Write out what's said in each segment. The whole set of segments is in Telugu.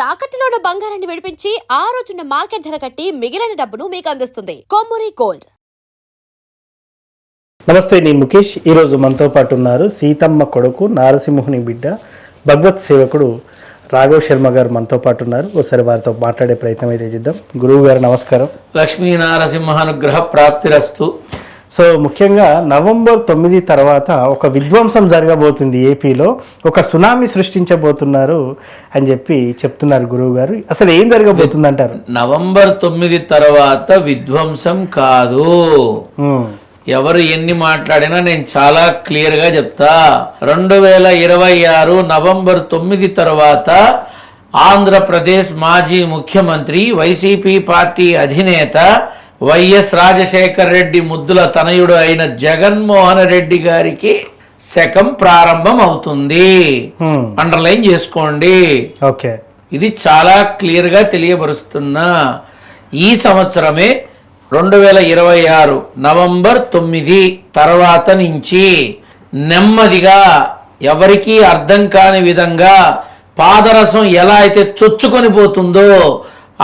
తాకట్టులో ఉన్న బంగారాన్ని విడిపించి ఆ రోజున్న మార్కెట్ ధర కట్టి మిగిలిన డబ్బును మీకు అందిస్తుంది కొమ్మూరి గోల్డ్. నమస్తే, నేను ముఖేష్. ఈరోజు మనతో పాటు ఉన్నారు సీతమ్మ కొడుకు నారసింహుని బిడ్డ భగవత్ సేవకుడు రాఘవ్ శర్మ గారు మనతో పాటు ఉన్నారు. ఒకసారి వారితో మాట్లాడే ప్రయత్నం అయితే చేద్దాం. గురువు గారు నమస్కారం. లక్ష్మీ నారసింహానుగ్రహ ప్రాప్తిరస్తు. సో ముఖ్యంగా November 9 తర్వాత ఒక విధ్వంసం జరగబోతుంది, ఏపీలో ఒక సునామీ సృష్టించబోతున్నారు అని చెప్తున్నారు గురువు గారు. అసలు ఏం జరగబోతుంది అంటారు? November 9 తర్వాత విధ్వంసం కాదు. ఎవరు ఎన్ని మాట్లాడినా నేను చాలా క్లియర్గా చెప్తా. 2026 November 9 తర్వాత ఆంధ్రప్రదేశ్ మాజీ ముఖ్యమంత్రి వైసీపీ పార్టీ అధినేత వైఎస్ రాజశేఖర్ రెడ్డి ముద్దుల తనయుడు అయిన జగన్మోహన్ రెడ్డి గారికి శకం ప్రారంభం అవుతుంది. అండర్లైన్ చేసుకోండి. ఓకే, ఇది చాలా క్లియర్గా తెలియపరుస్తున్నా. ఈ సంవత్సరమే 2026 November 9 తర్వాత నుంచి నెమ్మదిగా ఎవరికీ అర్థం కాని విధంగా పాదరసం ఎలా అయితే చొచ్చుకొని పోతుందో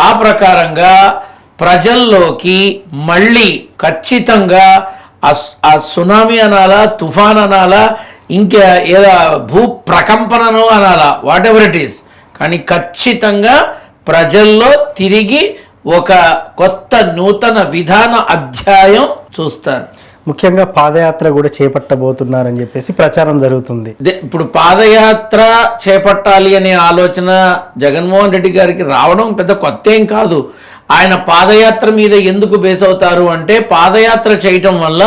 ఆ ప్రకారంగా ప్రజల్లోకి మళ్ళీ ఖచ్చితంగా ఆ సునామీ అనాలా, తుఫాన్ అనాలా, ఇంకా ఏదో భూ ప్రకంపనను అనాలా, వాట్ ఎవర్ ఇట్ ఈస్, కానీ ఖచ్చితంగా ప్రజల్లో తిరిగి ఒక కొత్త నూతన విధాన అధ్యాయం చూస్తారు. ముఖ్యంగా పాదయాత్ర కూడా చేపట్టబోతున్నారని ప్రచారం జరుగుతుంది. ఇప్పుడు పాదయాత్ర చేపట్టాలి అనే ఆలోచన జగన్మోహన్ రెడ్డి గారికి రావడం పెద్ద కొత్త ఏం కాదు. ఆయన పాదయాత్ర మీద ఎందుకు బేస్ అవుతారు అంటే, పాదయాత్ర చేయటం వల్ల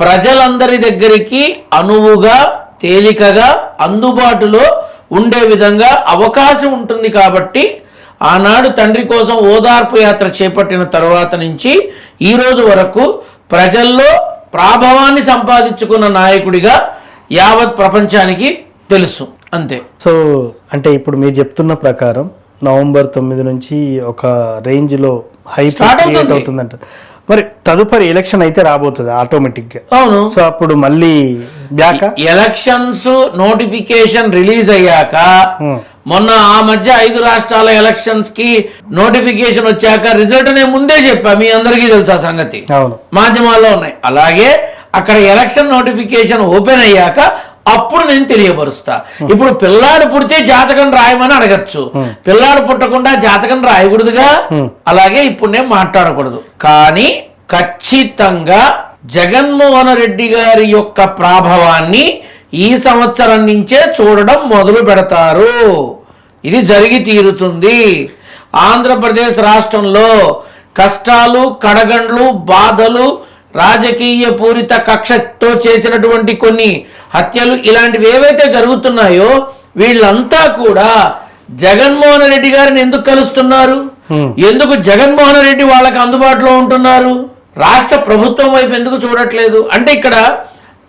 ప్రజలందరి దగ్గరికి అనువుగా, తేలికగా, అందుబాటులో ఉండే విధంగా అవకాశం ఉంటుంది. కాబట్టి ఆనాడు తండ్రి కోసం ఓదార్పు యాత్ర చేపట్టిన తర్వాత నుంచి ఈ రోజు వరకు ప్రజల్లో ప్రాభవాన్ని సంపాదించుకున్న నాయకుడిగా యావత్ ప్రపంచానికి తెలుసు. అంతే. సో అంటే ఇప్పుడు మీరు చెప్తున్న ప్రకారం November 9 నుంచి ఒక రేంజ్ లో హైప్ అవుతుందంట. మరి తదుపరి ఎలక్షన్ అయితే రాబోతుంది ఆటోమేటిక్ గా. అవును. సో అప్పుడు మళ్ళీ బ్యాక్ ఎలక్షన్స్ నోటిఫికేషన్ రిలీజ్ అయ్యాక, మొన్న ఆ మధ్య 5 రాష్ట్రాల ఎలక్షన్స్ కి నోటిఫికేషన్ వచ్చాక రిజల్ట్ నేను ముందే చెప్పా, మీ అందరికీ తెలుసా సంగతి, మాధ్యమాల్లో ఉన్నాయి. అలాగే అక్కడ ఎలక్షన్ నోటిఫికేషన్ ఓపెన్ అయ్యాక అప్పుడు నేను తెలియపరుస్తా. ఇప్పుడు పిల్లాడు పుడితే జాతకం రాయమని అడగచ్చు, పిల్లాడు పుట్టకుండా జాతకం రాయకూడదుగా. అలాగే ఇప్పుడు నేను మాట్లాడకూడదు. కానీ ఖచ్చితంగా జగన్మోహన్ రెడ్డి గారి యొక్క ప్రాభవాన్ని ఈ సంవత్సరం నుంచే చూడడం మొదలు పెడతారు. ఇది జరిగి తీరుతుంది. ఆంధ్రప్రదేశ్ రాష్ట్రంలో కష్టాలు, కడగండ్లు, బాధలు, రాజకీయ పూరిత కక్షతో చేసినటువంటి కొన్ని హత్యలు, ఇలాంటివి ఏవైతే జరుగుతున్నాయో వీళ్ళంతా కూడా జగన్మోహన్ రెడ్డి గారిని ఎందుకు కలుస్తున్నారు? ఎందుకు జగన్మోహన్ రెడ్డి వాళ్ళకి అందుబాటులో ఉంటున్నారు? రాష్ట్ర ప్రభుత్వం వైపు ఎందుకు చూడట్లేదు అంటే, ఇక్కడ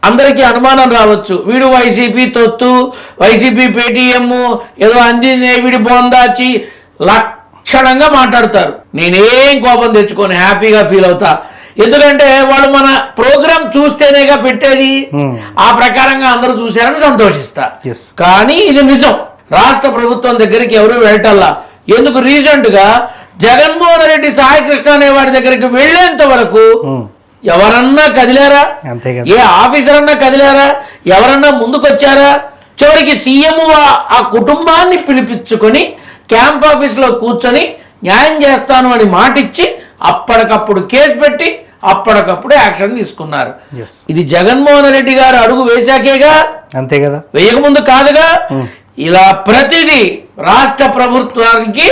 అందరికీ అనుమానం రావచ్చు, వీడు వైసీపీ తొత్తు, వైసీపీ పేటీఎం, ఏదో అందినే వీడి బోందాచి లక్షణంగా మాట్లాడతారు. నేనేం కోపం తెచ్చుకొని హ్యాపీగా ఫీల్ అవుతా. ఎందుకంటే వాళ్ళు మన ప్రోగ్రామ్ చూస్తేనేగా పెట్టేది. ఆ ప్రకారంగా అందరూ చూశారని సంతోషిస్తా. కానీ ఇది నిజం. రాష్ట్ర ప్రభుత్వం దగ్గరికి ఎవరు వెళ్ళటల్లా. ఎందుకు? రీసెంట్ గా జగన్మోహన్ రెడ్డి సాయికృష్ణ అనే వాడి దగ్గరికి వెళ్లేంత వరకు ఎవరన్నా కదిలారా? ఏ ఆఫీసర్ అన్నా కదిలారా? ఎవరన్నా ముందుకొచ్చారా? చివరికి సీఎం ఆ కుటుంబాన్ని పిలిపించుకొని క్యాంప్ ఆఫీస్ లో కూర్చొని న్యాయం చేస్తాను అని మాటిచ్చి అప్పటికప్పుడు కేసు పెట్టి అప్పటికప్పుడు యాక్షన్ తీసుకున్నారు. ఇది జగన్మోహన్ రెడ్డి గారు అడుగు వేశాకేగా, అంతే కదా, వేయకముందు కాదుగా. ఇలా ప్రతిదీ రాష్ట్ర ప్రభుత్వానికి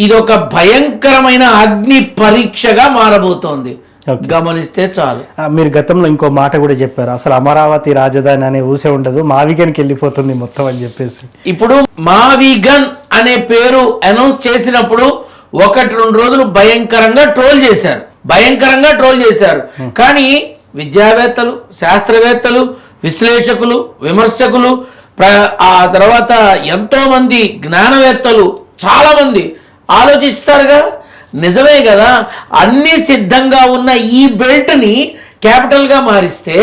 ఇదొక భయంకరమైన అగ్ని పరీక్షగా మారబోతోంది. గమనిస్తే చాలు. మీరు గతంలో ఇంకో మాట కూడా చెప్పారు, అసలు అమరావతి రాజధాని అనే ఊసే ఉండదు, మావిగన్కి వెళ్ళిపోతుంది మొత్తం అని ఇప్పుడు మావిగన్ అనే పేరు అనౌన్స్ చేసినప్పుడు 1-2 రోజులు భయంకరంగా ట్రోల్ చేశారు. కానీ విద్యావేత్తలు, శాస్త్రవేత్తలు, విశ్లేషకులు, విమర్శకులు, ఆ తర్వాత ఎంతో మంది జ్ఞానవేత్తలు చాలా మంది ఆలోచిస్తారుగా. నిజమే కదా, అన్ని సిద్ధంగా ఉన్న ఈ బెల్ట్ని క్యాపిటల్గా మారిస్తే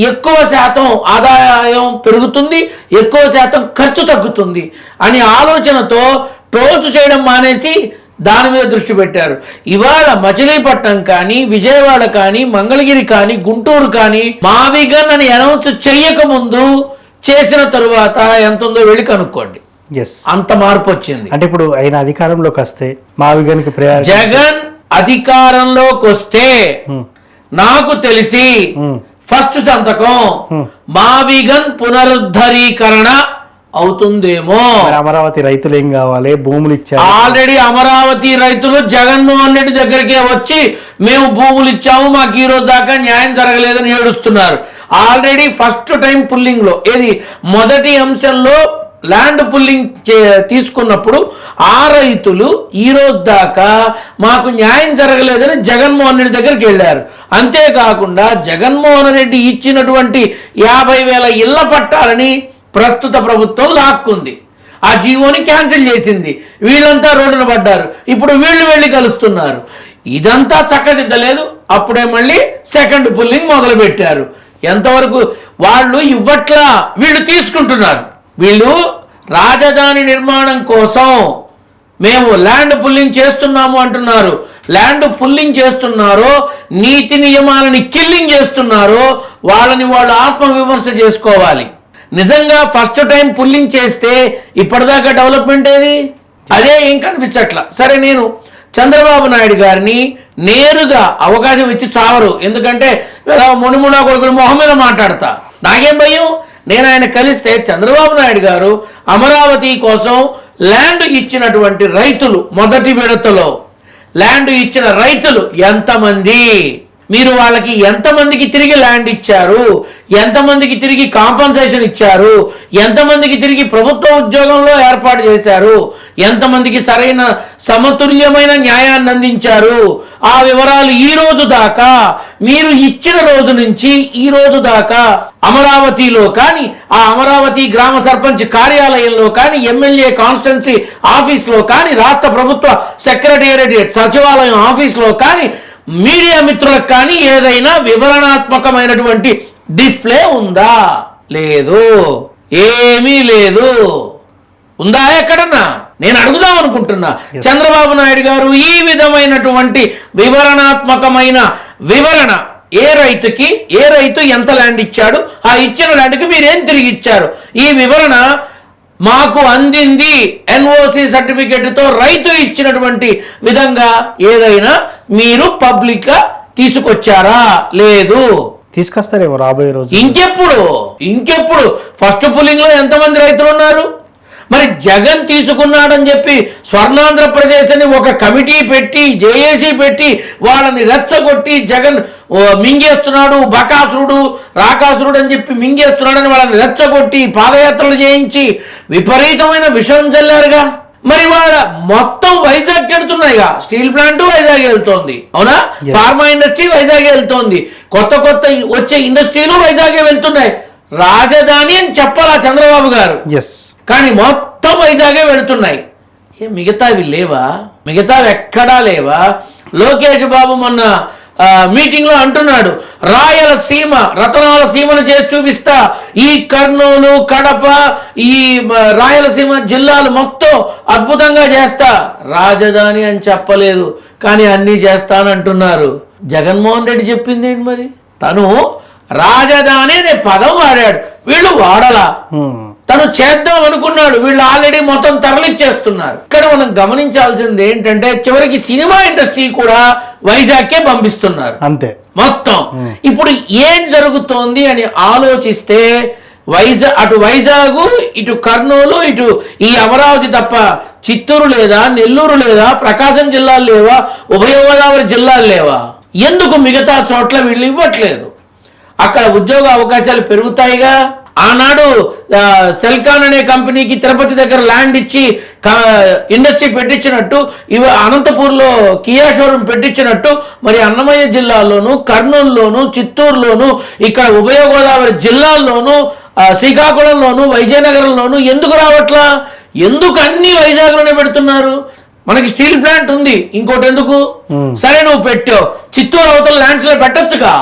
ఎక్కువ శాతం ఆదాయం పెరుగుతుంది, ఎక్కువ శాతం ఖర్చు తగ్గుతుంది అని ఆలోచనతో ట్రోల్స్ చేయడం మానేసి దాని మీద దృష్టి పెట్టారు. ఇవాళ మచిలీపట్నం కానీ, విజయవాడ కానీ, మంగళగిరి కానీ, గుంటూరు కానీ మావిగన్ అని అనౌన్స్ చెయ్యక ముందు చేసిన తరువాత ఎంత ఉందో వెళ్ళి కనుక్కోండి. అంత మార్పు వచ్చింది. అంటే ఇప్పుడు ఆయన అధికారంలోకి వస్తే మావిగన్కి ప్రయారిటీ, జగన్ అధికారంలోకి వస్తే నాకు తెలిసి ఫస్ట్ సంతకం మావిగన్ పునరుద్ధరీకరణ అవుతుందేమో. అమరావతి రైతులు ఏం కావాలి, భూములు ఇచ్చారు. ఆల్రెడీ అమరావతి రైతులు జగన్మోహన్ రెడ్డి దగ్గరికే వచ్చి మేము భూములు ఇచ్చాము, మాకు ఈ రోజు దాకా న్యాయం జరగలేదని ఏడుస్తున్నారు. ఆల్రెడీ ఫస్ట్ టైం పుల్లింగ్ లో ఏది మొదటి అంశంలో ల్యాండ్ పుల్లింగ్ తీసుకున్నప్పుడు ఆ రైతులు ఈ రోజు దాకా మాకు న్యాయం జరగలేదని జగన్మోహన్ రెడ్డి దగ్గరికి వెళ్ళారు. అంతేకాకుండా జగన్మోహన్ రెడ్డి ఇచ్చినటువంటి 50,000 ఇళ్ల పట్టాలని ప్రస్తుత ప్రభుత్వం లాక్కుంది. ఆ జీవోని క్యాన్సిల్ చేసింది. వీళ్ళంతా రోడ్డున పడ్డారు. ఇప్పుడు వీళ్ళు వెళ్ళి కలుస్తున్నారు. ఇదంతా చక్కదిద్దలేదు. అప్పుడే మళ్ళీ సెకండ్ పుల్లింగ్ మొదలు పెట్టారు. ఎంతవరకు వాళ్ళు ఇవ్వట్లా, వీళ్ళు తీసుకుంటున్నారు. వీళ్ళు రాజధాని నిర్మాణం కోసం మేము ల్యాండ్ పుల్లింగ్ చేస్తున్నాము అంటున్నారు. ల్యాండ్ పుల్లింగ్ చేస్తున్నారో, నీతి నియమాలని కిల్లింగ్ చేస్తున్నారో వాళ్ళని వాళ్ళు ఆత్మవిమర్శ చేసుకోవాలి. నిజంగా ఫస్ట్ టైం పుల్లింగ్ చేస్తే ఇప్పటిదాకా డెవలప్మెంట్ ఏది? అదే ఏం కనిపించట్లా. సరే, నేను చంద్రబాబు నాయుడు గారిని నేరుగా అవకాశం ఇచ్చి చావరు. ఎందుకంటే మునిముడా కొడుకులు మొహం మీద మాట్లాడతా, నాకేం భయం. నేను ఆయన కలిస్తే చంద్రబాబు నాయుడు గారు అమరావతి కోసం ల్యాండ్ ఇచ్చినటువంటి రైతులు, మొదటి విడతలో ల్యాండ్ ఇచ్చిన రైతులు ఎంతమంది, మీరు వాళ్ళకి ఎంతమందికి తిరిగి ల్యాండ్ ఇచ్చారు, ఎంతమందికి తిరిగి కాంపన్సేషన్ ఇచ్చారు, ఎంతమందికి తిరిగి ప్రభుత్వ ఉద్యోగంలో ఏర్పాటు చేశారు, ఎంతమందికి సరైన సమతుల్యమైన న్యాయాన్ని అందించారు, ఆ వివరాలు ఈ రోజు దాకా, మీరు ఇచ్చిన రోజు నుంచి ఈ రోజు దాకా అమరావతిలో కానీ, ఆ అమరావతి గ్రామ సర్పంచ్ కార్యాలయంలో కానీ, ఎమ్మెల్యే కాన్స్టిట్యున్సీ ఆఫీస్లో కానీ, రాష్ట్ర ప్రభుత్వ సెక్రటేరియట్ సచివాలయం ఆఫీస్లో కానీ, మీడియా మిత్రులకు కానీ ఏదైనా వివరణాత్మకమైనటువంటి డిస్ప్లే ఉందా? లేదు, ఏమీ లేదు. ఉందా ఎక్కడన్నా? నేను అడుగుదాం అనుకుంటున్నా. చంద్రబాబు నాయుడు గారు ఈ విధమైనటువంటి వివరణాత్మకమైన వివరణ, ఏ రైతు ఎంత ల్యాండ్ ఇచ్చాడు, ఆ ఇచ్చిన ల్యాండ్కి మీరేం తిరిగి ఇచ్చారు, ఈ వివరణ మాకు అందింది ఎన్ఓసి సర్టిఫికెట్తో రైతు ఇచ్చినటువంటి విధంగా ఏదైనా మీరు పబ్లిక్ గా తీసుకొచ్చారా? లేదు. తీసుకొస్తారేమో రాబోయే రోజు. ఇంకెప్పుడు ఫస్ట్ పుల్లింగ్ లో ఎంతమంది రైతులు ఉన్నారు? మరి జగన్ తీసుకున్నాడని చెప్పి స్వర్ణాంధ్రప్రదేశ్ అని ఒక కమిటీ పెట్టి, జేఏసీ పెట్టి వాళ్ళని రెచ్చగొట్టి జగన్ మింగేస్తున్నాడు, బకాసురుడు రాకాసురుడు అని చెప్పి మింగేస్తున్నాడని వాళ్ళని రెచ్చగొట్టి పాదయాత్రలు చేయించి విపరీతమైన విషయం చల్లారుగా. మరి వాళ్ళ మొత్తం వైజాగ్ వెళ్తున్నాయిగా. స్టీల్ ప్లాంట్ వైజాగ్ వెళ్తోంది, అవునా? ఫార్మా ఇండస్ట్రీ వైజాగ్ వెళ్తోంది, కొత్త వచ్చే ఇండస్ట్రీలు వైజాగే వెళ్తున్నాయి. రాజధాని అని చెప్పాలా చంద్రబాబు గారు, కానీ మొత్తం వైజాగే వెళుతున్నాయి. మిగతావి లేవా? మిగతావి ఎక్కడా లేవా? లోకేష్ బాబు మొన్న మీటింగ్ లో అంటున్నాడు, రాయలసీమ రతనాల సీమను చేసి చూపిస్తా, ఈ కర్నూలు, కడప, ఈ రాయలసీమ జిల్లాలు మొత్తం అద్భుతంగా చేస్తా. రాజధాని అని చెప్పలేదు, కానీ అన్నీ చేస్తానంటున్నారు. జగన్మోహన్ రెడ్డి చెప్పింది ఏంటి మరి? తను రాజధాని అనే పదం వాడాడు, వీళ్ళు వాడలా. తను చేద్దాం అనుకున్నాడు, వీళ్ళు ఆల్రెడీ మొత్తం తరలిచ్చేస్తున్నారు. ఇక్కడ మనం గమనించాల్సింది ఏంటంటే, చివరికి సినిమా ఇండస్ట్రీ కూడా వైజాగ్కే పంపిస్తున్నారు అంతే మొత్తం. ఇప్పుడు ఏం జరుగుతోంది అని ఆలోచిస్తే అటు వైజాగ్, ఇటు కర్నూలు, ఇటు ఈ అమరావతి తప్ప చిత్తూరు లేదా, నెల్లూరు లేదా, ప్రకాశం జిల్లాలు లేవా, ఉభయ గోదావరి జిల్లాలు లేవా? ఎందుకు మిగతా చోట్ల వీళ్ళు ఇవ్వట్లేదు? అక్కడ ఉద్యోగ అవకాశాలు పెరుగుతాయిగా. ఆనాడు సెల్కాన్ అనే కంపెనీకి తిరుపతి దగ్గర ల్యాండ్ ఇచ్చి ఇండస్ట్రీ పెట్టించినట్టు, అనంతపూర్లో కియా షోరూమ్ పెట్టించినట్టు, మరి అన్నమయ్య జిల్లాలోను, కర్నూలులోను, చిత్తూరులోను, ఇక్కడ ఉభయ గోదావరి జిల్లాల్లోనూ, శ్రీకాకుళంలోను, విజయనగరంలోను ఎందుకు రావట్లా? ఎందుకు అన్ని వైజాగ్లోనే పెడుతున్నారు? మనకి స్టీల్ ప్లాంట్ ఉంది, ఇంకోటి ఎందుకు? సరే, నువ్వు పెట్టావు, చిత్తూరు అవతల ల్యాండ్స్ లో పెట్టొచ్చుగా,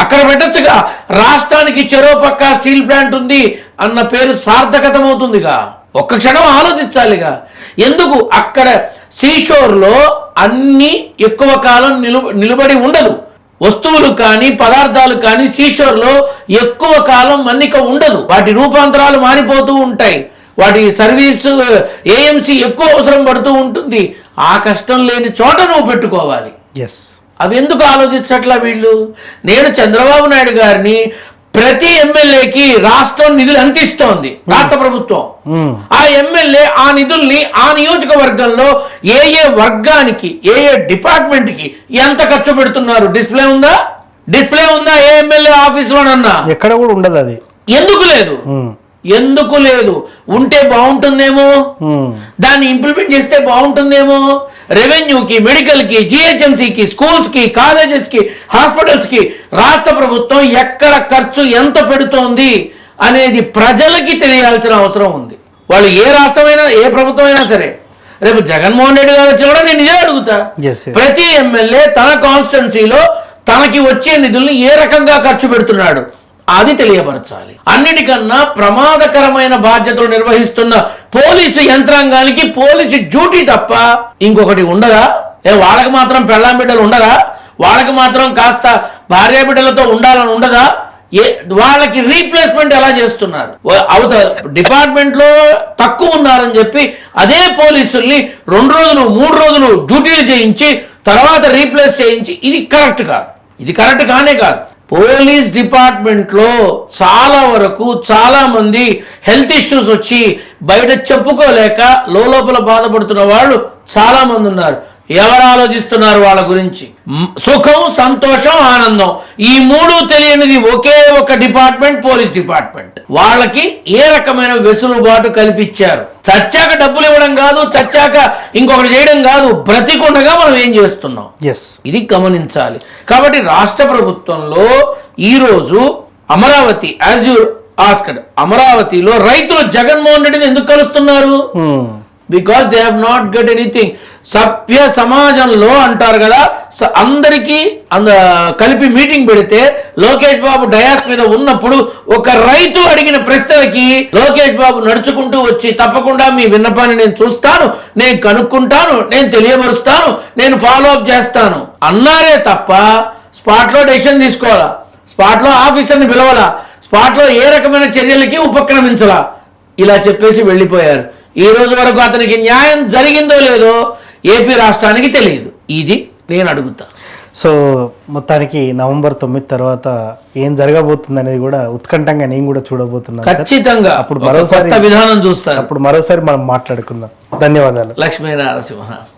అక్కడ పెట్టొచ్చుగా. రాష్ట్రానికి చెరో పక్క స్టీల్ ప్లాంట్ ఉంది అన్న పేరు సార్థకతమవుతుందిగా. ఒక్క క్షణం ఆలోచించాలిగా. ఎందుకు అక్కడ సీషోర్లో అన్ని ఎక్కువ కాలం నిలబడి ఉండదు. వస్తువులు కానీ పదార్థాలు కానీ సీషోర్లో ఎక్కువ కాలం మన్నిక ఉండదు. వాటి రూపాంతరాలు మారిపోతూ ఉంటాయి. వాటి సర్వీసు ఏఎంసీ ఎక్కువ అవసరం పడుతూ ఉంటుంది. ఆ కష్టం లేని చోట నువ్వు పెట్టుకోవాలి. అవి ఎందుకు ఆలోచించట్లా వీళ్ళు? నేను చంద్రబాబు నాయుడు గారిని ప్రతి ఎమ్మెల్యేకి రాష్ట్రం నిధులు అందిస్తోంది, రాష్ట్ర ప్రభుత్వం. ఆ ఎమ్మెల్యే ఆ నిధుల్ని ఆ నియోజకవర్గంలో ఏ ఏ వర్గానికి ఏ ఏ డిపార్ట్మెంట్ కి ఎంత ఖర్చు పెడుతున్నారు డిస్ప్లే ఉందా? ఏ ఎమ్మెల్యే ఆఫీసులోనన్నా? ఎక్కడ కూడా ఉండదు. అది ఎందుకు లేదు? ఉంటే బాగుంటుందేమో, దాన్ని ఇంప్లిమెంట్ చేస్తే బాగుంటుందేమో. రెవెన్యూకి, మెడికల్కి, జిహెచ్ఎంసీకి, స్కూల్స్కి, కాలేజెస్కి, హాస్పిటల్స్కి రాష్ట్ర ప్రభుత్వం ఎక్కడ ఖర్చు ఎంత పెడుతోంది అనేది ప్రజలకి తెలియాల్సిన అవసరం ఉంది. వాళ్ళు ఏ రాష్ట్రమైనా ఏ ప్రభుత్వం అయినా సరే, రేపు జగన్మోహన్ రెడ్డి గారు వచ్చి కూడా నేను ఇదే అడుగుతా. ప్రతి ఎమ్మెల్యే తన కాన్స్టిట్యున్సీలో తనకి వచ్చే నిధుల్ని ఏ రకంగా ఖర్చు పెడుతున్నాడు అది తెలియపరచాలి. అన్నిటికన్నా ప్రమాదకరమైన బాధ్యతలు నిర్వహిస్తున్న పోలీసు యంత్రాంగానికి పోలీసు డ్యూటీ తప్ప ఇంకొకటి ఉండదా? వాళ్ళకి మాత్రం పెళ్ళాం బిడ్డలు ఉండదా? వాళ్ళకి మాత్రం కాస్త భార్య బిడ్డలతో ఉండాలని ఉండదా? వాళ్ళకి రీప్లేస్మెంట్ ఎలా చేస్తున్నారు? డిపార్ట్మెంట్ లో తక్కువ ఉన్నారని చెప్పి అదే పోలీసుల్ని 2 రోజులు 3 రోజులు డ్యూటీలు చేయించి తర్వాత రీప్లేస్ చేయించి ఇది కరెక్ట్ కాదు. ఇది కరెక్ట్ కానే కాదు. పోలీస్ డిపార్ట్మెంట్లో చాలా వరకు చాలా మంది హెల్త్ ఇష్యూస్ వచ్చి బయట చెప్పుకోలేక లోపల బాధపడుతున్న వాళ్ళు చాలా మంది ఉన్నారు. ఎవరు ఆలోచిస్తున్నారు వాళ్ళ గురించి? సుఖం, సంతోషం, ఆనందం ఈ 3 తెలియనిది ఒకే ఒక డిపార్ట్మెంట్, పోలీస్ డిపార్ట్మెంట్. వాళ్ళకి ఏ రకమైన వెసులుబాటు కల్పించారు? చచ్చాక డబ్బులు ఇవ్వడం కాదు, చచ్చాక ఇంకొకటి చేయడం కాదు, బ్రతికుండగా మనం ఏం చేస్తున్నాం ఇది గమనించాలి. కాబట్టి రాష్ట్ర ప్రభుత్వంలో ఈరోజు అమరావతి, యాజ్ యూ ఆస్క్డ్, అమరావతిలో రైతులు జగన్మోహన్ రెడ్డిని ఎందుకు కలుస్తున్నారు? Because they have not get anything. సభ్య సమాజంలో అంటారు కదా, అందరికీ కలిపి మీటింగ్ పెడితే లోకేష్ బాబు డయాస్ మీద ఉన్నప్పుడు ఒక రైతు అడిగిన ప్రశ్నలకి లోకేష్ బాబు నడుచుకుంటూ వచ్చి తప్పకుండా మీ విన్నపాన్ని నేను చూస్తాను, నేను కనుక్కుంటాను, నేను తెలియపరుస్తాను, నేను ఫాలో అప్ చేస్తాను అన్నారే తప్ప స్పాట్లో డెసిషన్ తీసుకోవాలా, స్పాట్లో ఆఫీసర్ని పిలవాలా, స్పాట్లో ఏ రకమైన చర్యలకి ఉపక్రమించాలా, ఇలా చెప్పేసి వెళ్ళిపోయారు. ఈ రోజు వరకు అతనికి న్యాయం జరిగిందో లేదో ఏపీ రాష్ట్రానికి తెలియదు. ఇది నేను అడుగుతా. సో మొత్తానికి నవంబర్ 9 తర్వాత ఏం జరగబోతుంది అనేది కూడా ఉత్కంఠంగా నేను కూడా చూడబోతున్నాను. ఖచ్చితంగా అప్పుడు మరోసారి విధానం చూస్తారు. అప్పుడు మరోసారి మనం మాట్లాడుకుందాం. ధన్యవాదాలు. లక్ష్మీ నరసింహ.